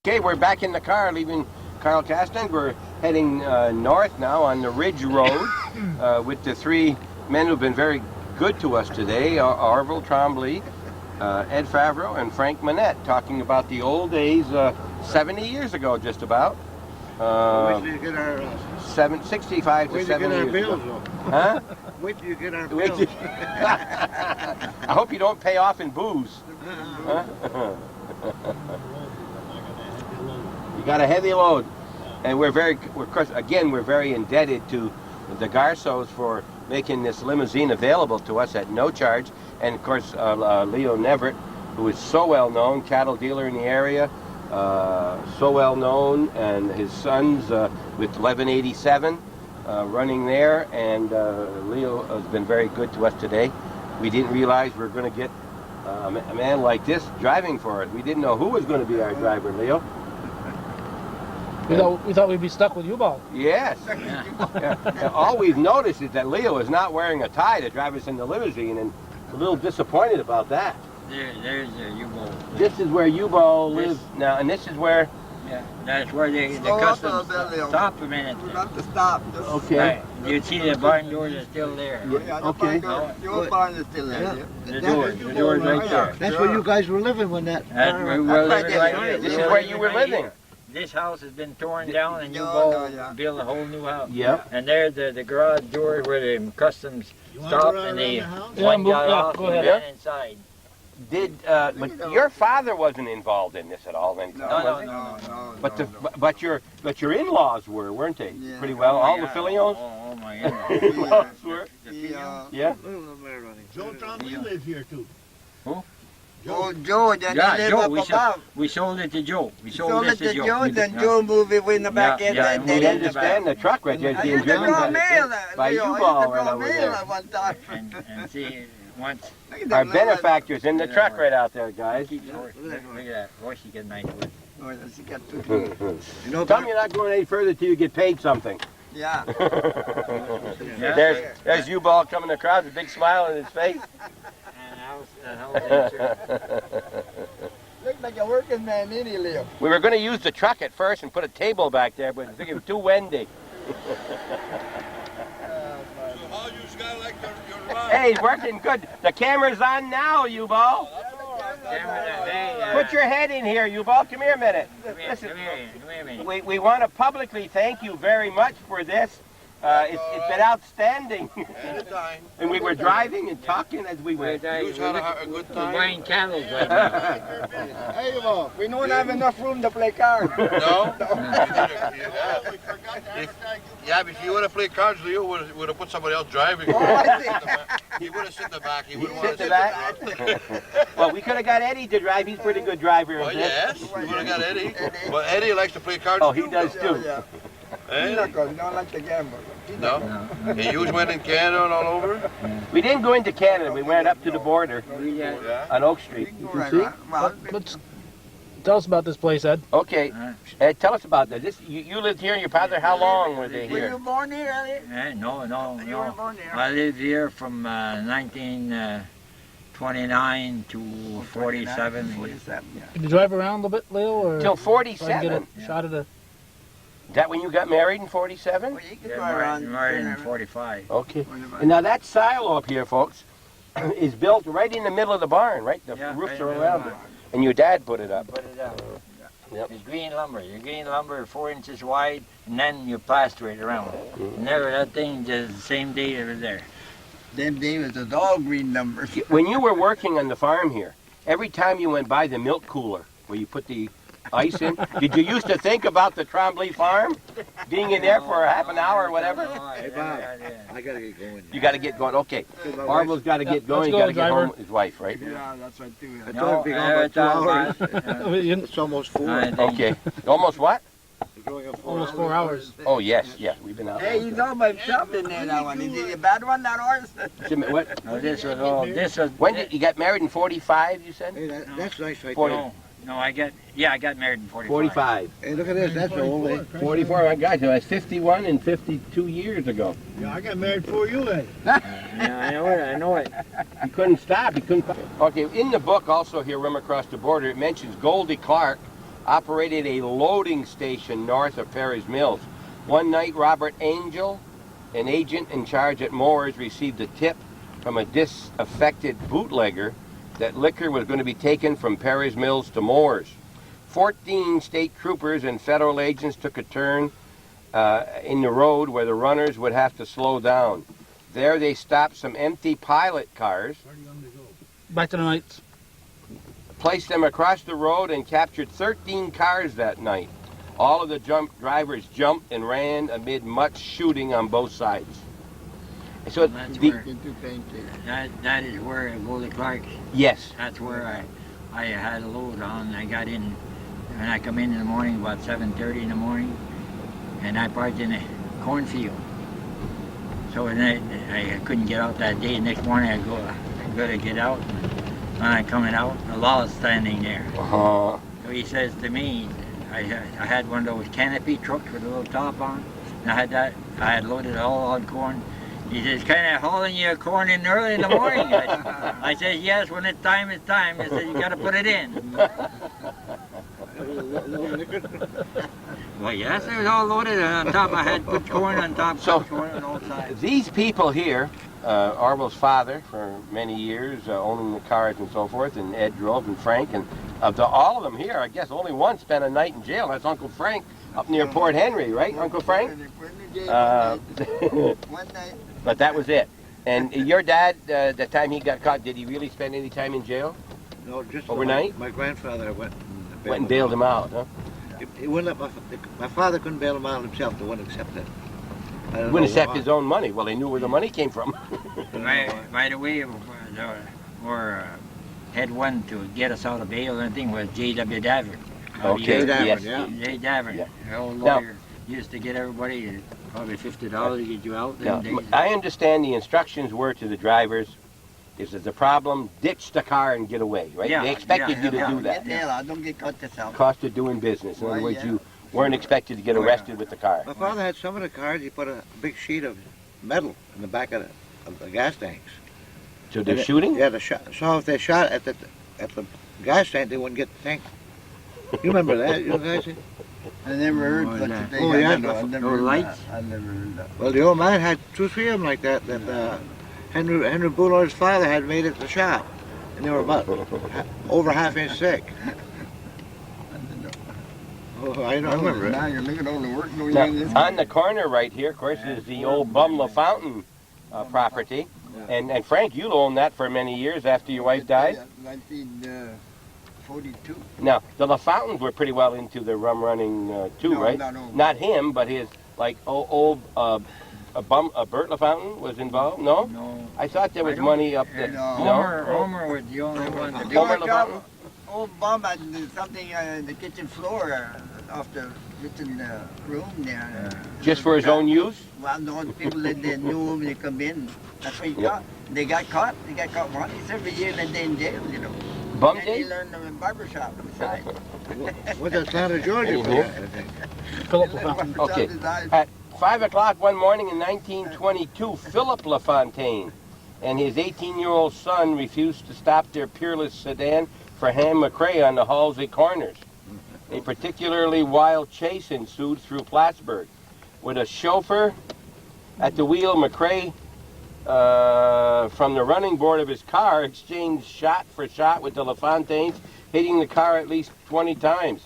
Okay, we're back in the car leaving Carl Castan. We're heading north now on the Ridge Road with the three men who've been very good to us today, Orville Trombley, Ed Favreau, and Frank Manette, talking about the old days 70 years ago, just about. Wait till you get our 65 to 70 years bills, ago. Huh? Wait till you get our bills. I hope you don't pay off in booze. Huh? You got a heavy load, and we're very indebted to the Garsos for making this limousine available to us at no charge, and of course Leo Neverett, who is so well known, cattle dealer in the area, so well known, and his sons with 1187 running there, and Leo has been very good to us today. We didn't realize we were going to get a man like this driving for us. We didn't know who was going to be our driver, Leo. We thought we'd be stuck with U-Ball. Yes. Yeah. All we've noticed is that Leo is not wearing a tie to drive us in the limousine, and a little disappointed about that. There's the U-Ball. This is where U-Ball lives now, and this is where... Yeah, that's where the customs... Stop a minute. You have to stop. Okay. Right. You see the barn doors are still there. Yeah, okay. Your barn is still there. Yeah. The door's right there. That's where you guys were living when that... That's where we were living right here. This is where you were living. This house has been torn down and U-Ball built a whole new house. Yep. And there's the garage door where the customs stopped and one got off and ran inside. But your father wasn't involved in this at all, then? No. But your in-laws were, weren't they? Yeah. Pretty well. All the Filions. Oh my God. In-laws were. Yeah. Joe Trombley lives here too. Who? Oh, Joe, then Yeah, they live Joe. up above. We sold it to Joe. We Sold this it to to Joe, then Joe moved it in the back end. Yeah, and We then understand the truck right there is I being used to driven draw mail by Leo. U-Ball I used to right draw over mail there. at one time. And see, once... Look at Our that, benefactors in the truck right out there, guys. Look at that. Boy, she get nice wood. Oh, she got two. You know, Tell me you're not going any further till you get paid something. Yeah. There's U-Ball coming across, a big smile on his face. Look like a working man, ain't he, Leo? We were going to use the truck at first and put a table back there, but I think it was too windy. Hey, he's working good. The camera's on now, U-Ball. Put your head in here, U-Ball. Come here a minute. Listen, we want to publicly thank you very much for this. It's been outstanding. And we were driving and talking as we went. We're buying candles right now. Hey, we don't have enough room to play cards. No? Yeah, but if you want to play cards, Leo would have put somebody else driving. He would have sit in the back. He wouldn't want to sit in the back. Well, we could have got Eddie to drive. He's a pretty good driver. Well, yes, we would have got Eddie. But Eddie likes to play cards. Oh, he does too. He don't like to gamble. No? He used went in Canada and all over? We didn't go into Canada. We went up to the border on Oak Street. You can see? Let's tell us about this place, Ed. Okay. Ed, tell us about that. You lived here and your father, how long were they Were here? you born here, Elliot? No. You were born here. I lived here from 1929 to 47. 47, yeah. Did you drive around a little bit, Leo? Or Till so I can 47. get a shot of the... Is that when you got married in 47? Well, you could Yeah, go around. married in 45. Okay. And now that silo up here, folks, is built right in the middle of the barn, right? The Yeah, roofs right are in the around it. barn. And your dad put it up. Put it up. Yep. It's green lumber. Your green lumber 4 inches wide, and then you plaster it around. And there, that thing just the same day it was there. Them days was all green numbers. When you were working on the farm here, every time you went by the milk cooler where you put the ice in, did you used to think about the Trombley farm? Being in there for half an hour or whatever? Hey, Bob, I gotta get going. You got to get going. Okay. Orville's got to get going. You got to get home with his wife, right? Yeah, that's right too. I thought it'd be gone about 2 hours. You- It's almost 4. Okay. Almost what? We're going up 4 Almost 4 hours. Oh, yes. We've been out. Hey, you know my shop in there, that one. Is it a bad one, that horse? What? No, this was all. This was. When did you got married in 45, you said? Hey, that's nice right 40. there. No, I got married in 45. 45. Hey, look at this. That's old. 44, I got you. That's 51 and 52 years ago. Yeah, I got married before you, Eddie. Yeah, I know it. You couldn't stop. You couldn't. Okay, in the book also here, Rim Across the Border, it mentions Goldie Clark operated a loading station north of Perry's Mills. One night, Robert Angel, an agent in charge at Moore's, received a tip from a disaffected bootlegger that liquor was going to be taken from Perry's Mills to Moore's. 14 state troopers and federal agents took a turn in the road where the runners would have to slow down. There they stopped some empty pilot cars, Back to the nights. placed them across the road, and captured 13 cars that night. All of the drivers jumped and ran amid much shooting on both sides. So That's the, where, that is where I go to Clark's. yes, That's where I had a load on. I got in, and I come in the morning about 7:30 in the morning, and I parked in a cornfield. So I couldn't get out that day. Next morning I got to get out. When I'm coming out, the law is standing there. uh-huh. So he says to me, I had one of those canopy trucks with a little top on. And I had loaded it all on corn. He says, kind of hauling your corn in early in the morning. I said, yes, when it's time, it's time. He said, you got to put it in. Well, yes, it was all loaded on top. I had put corn on top, So- corn on all sides. These people here, Orville's father for many years, owning the cars and so forth, and Ed drove, and Frank, and all of them here, I guess only one spent a night in jail. That's Uncle Frank up near Port Henry, right, Uncle Frank? One night. But that was it. And your dad, the time he got caught, did he really spend any time in jail? No, just Overnight? My grandfather went Went and bailed him out, huh? He wouldn't let my father couldn't bail him out himself. They wouldn't accept it. I don't Wouldn't know accept why. his own money. Well, they knew where the money came from. By the way, head one to get us out of bail and everything was J.W. Davern. Okay, Davern, yes. yeah. J. Davern, Yeah. the old Now- lawyer, used to get everybody probably $50 to get you out. Now, Them days. I understand the instructions were to the drivers, if there's a problem, ditch the car and get away, right? Yeah, They expected you to yeah. do Get that. the hell out. Don't get caught yourself. Cost of doing business. In other Well, words, yeah. you weren't expected to get arrested with the car. My father had some of the cars. He put a big sheet of metal in the back of the gas tanks. So they're And shooting? Yeah, so if they shot at the gas tank, they wouldn't get the tank. You remember that, you guys? I never heard Oh, such yeah. a thing. Oh, I yeah, don't know. I never those heard lights? that. I never heard that. Well, the old man had 2 or 3 of them like that. Henry Bootlegger's father had made it the shop, and they were about over half-inch thick. Oh, I don't remember it. Now you're looking at all the work going Now, in this. on the corner right here, of course, is the old Bum LaFountain property. And Frank, you owned that for many years after your wife died. 1942. Now, the LaFountains were pretty well into the rum running too, No, right? not all. Not him, but his, like, old Bert LaFountain was involved? No? No. I thought there I was don't- money up there. No. Homer was the only one. The Homer old LaFountain? old bum had something in the kitchen floor off the kitchen room there. Just for his own use? Well, no, people that they knew him, they come in. That's what he Yeah. got. They got caught. They got caught once every year. Then they in jail, you know. Bum And they day? learned them in barbershop beside. What's Atlanta, Georgia? Mhm. for that, I think. Philip LaFountain. Okay. At 5 o'clock one morning in 1922, Philip LaFontaine and his 18-year-old son refused to stop their peerless sedan for Ham McRae on the Halsey Corners. A particularly wild chase ensued through Plattsburgh. With a chauffeur at the wheel, McRae, from the running board of his car, exchanged shot for shot with the LaFontaines, hitting the car at least 20 times.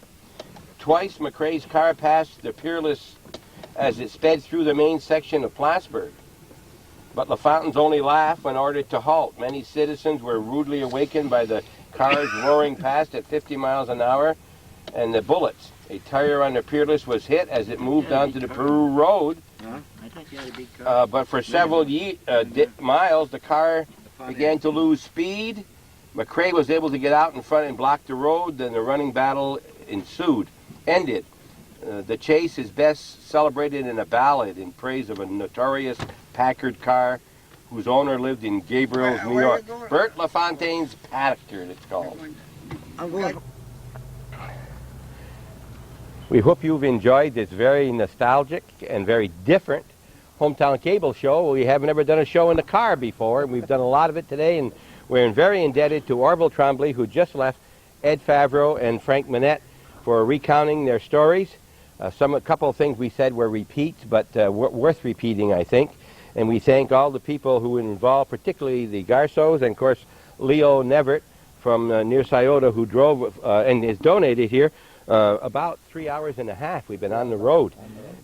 Twice, McRae's car passed the Peerless as it sped through the main section of Plattsburgh. But LaFontaine's only laughed when ordered to halt. Many citizens were rudely awakened by the cars roaring past at 50 miles an hour and the bullets. A tire on the Peerless was hit as it moved onto the Peru Road, I thought you had a big car. but for several miles, the car began to lose speed. McRae was able to get out in front and block the road. Then the running battle ended. The chase is best celebrated in a ballad in praise of a notorious Packard car whose owner lived in Gabriel's, New Where York. you going? Bert LaFontaine's Packard, it's called. I'm going. We hope you've enjoyed this very nostalgic and very different hometown cable show. We haven't ever done a show in the car before, and we've done a lot of it today, and we're very indebted to Orville Trombley, who just left, Ed Favreau, and Frank Manette for recounting their stories. A couple of things we said were repeats, but worth repeating, I think. And we thank all the people who were involved, particularly the Garceaus, and of course Leo Nevert from near Scioto, who drove and is donated here about 3 hours and a half. We've been on the road,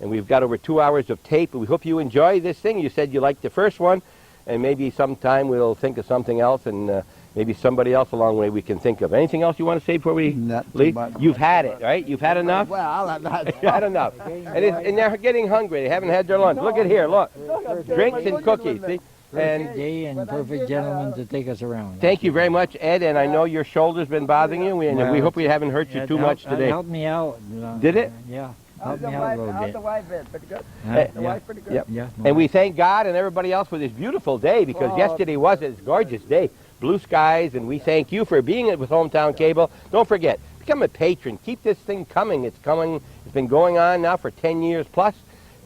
and we've got over 2 hours of tape. We hope you enjoy this thing. You said you liked the first one, and maybe sometime we'll think of something else, and maybe somebody else along the way we can think of. Anything else you want to say before we leave? You've had it, right? You've had enough? Well, I'll have that. You've had enough. And they're getting hungry. They haven't had their lunch. Look at here, look. Drinks and cookies. See? Perfect day and perfect gentleman to take us around. Thank you very much, Ed, and I know your shoulder's been bothering you, and we hope we haven't hurt you too much today. It helped me out. Did it? Yeah. Helped me out a little bit. The wife is pretty good. The wife pretty good. Yep. Yeah. And we thank God and everybody else for this beautiful day, because yesterday was a gorgeous day. Blue skies, and we thank you for being with Hometown Cable. Don't forget, become a patron. Keep this thing coming. It's coming. It's been going on now for 10 years plus,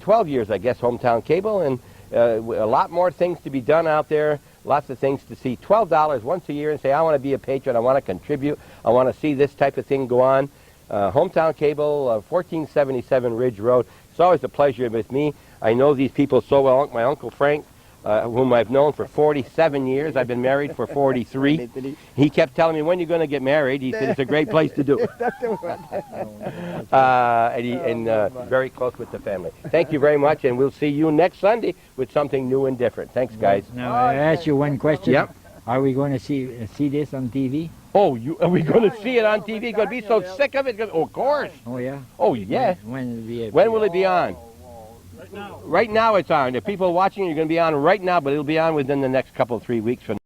12 years, I guess, Hometown Cable, and a lot more things to be done out there, lots of things to see. $12 once a year and say, I want to be a patron, I want to contribute, I want to see this type of thing go on. Hometown Cable, 1477 Ridge Road. It's always a pleasure with me. I know these people so well. My Uncle Frank, whom I've known for 47 years. I've been married for 43. He kept telling me, when are you going to get married? He said, it's a great place to do it. And very close with the family. Thank you very much, and we'll see you next Sunday with something new and different. Thanks, guys. Now, I ask you one question. Yep. Are we going to see this on TV? Oh, are we going to see it on TV? Going to be so sick of it? Oh, of course. Oh, yeah? Oh, yeah. When will it be on? Right now it's on. If people are watching, you're going to be on right now, but it'll be on within the next 3 weeks from